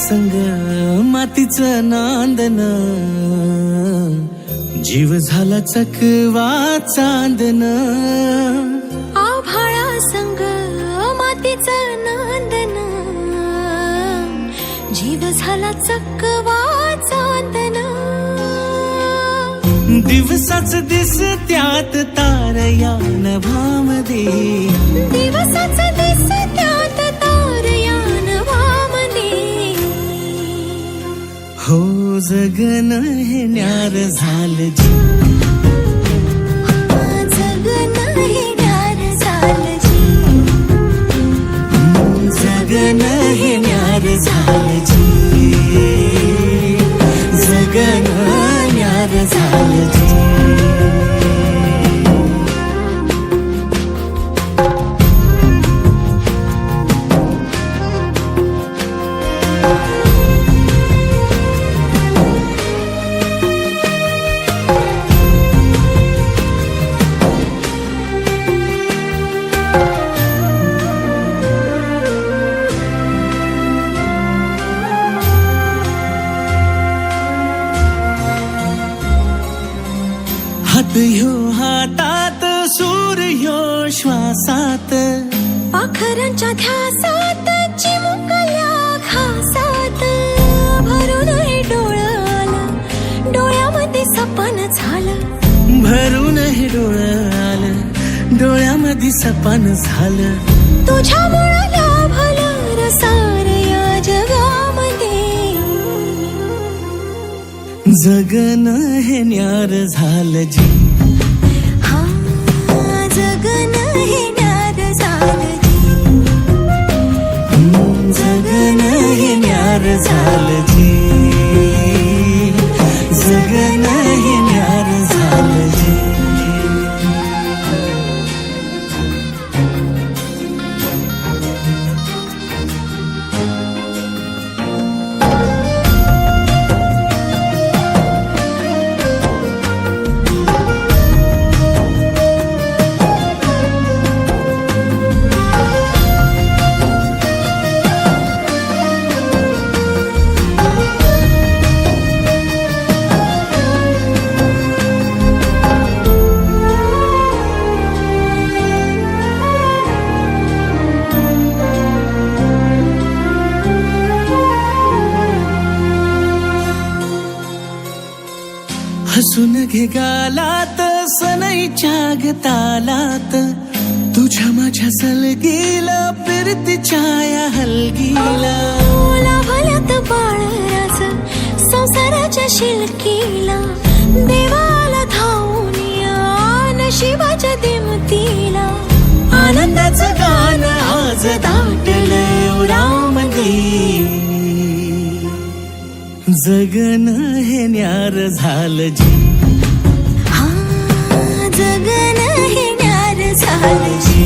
संग मातीचं नांदन, जीव झाला चकवा चांदन. आभाळा संग मातीचं नांदन, जीव झाला चकवा चांदन. दिवसाच दिसत्यात तारया नभामध्ये, दिवसाच दिसत्यात तारया नभामध्ये. हो जगन हे न्यार झालं जी, जगन हे न्यार झालं जी. जगन हे न्यार झालं जी, जगन न्यार झालं जी. हात ह्यो हातात, सूर ह्यो श्वासात, पाखरांच्या ध्यासात, चिमुकल्या घासात. भरून हे डोळं आलं, डोळ्यामध्ये सपन झालं. भरून हे डोळं आलं, डोळ्यामध्ये सपन झालं. तुझ्यामुळं लाभलं रसार या जगामध्ये. जगन हे न्यार झालं जी, हा जगन हे न्यार झालं जी. जगन हे न्यार झालं जी, जगन हे न्यार झालं जी. हसून घे गालात, सनईच्या गतालात, तुझ्या माझ्या सलगीला, फिरतीच्या या हलगीला. लाभल्यात बाळराज संसाराच्या शिलकीला. देवाला धावून या नशिबाच्या दिमतीला. आनंदाचं गाण आज दाटलं उरामध्ये. जगन हे न्यार झालं जी, हा जगन हे न्यार झालं जी.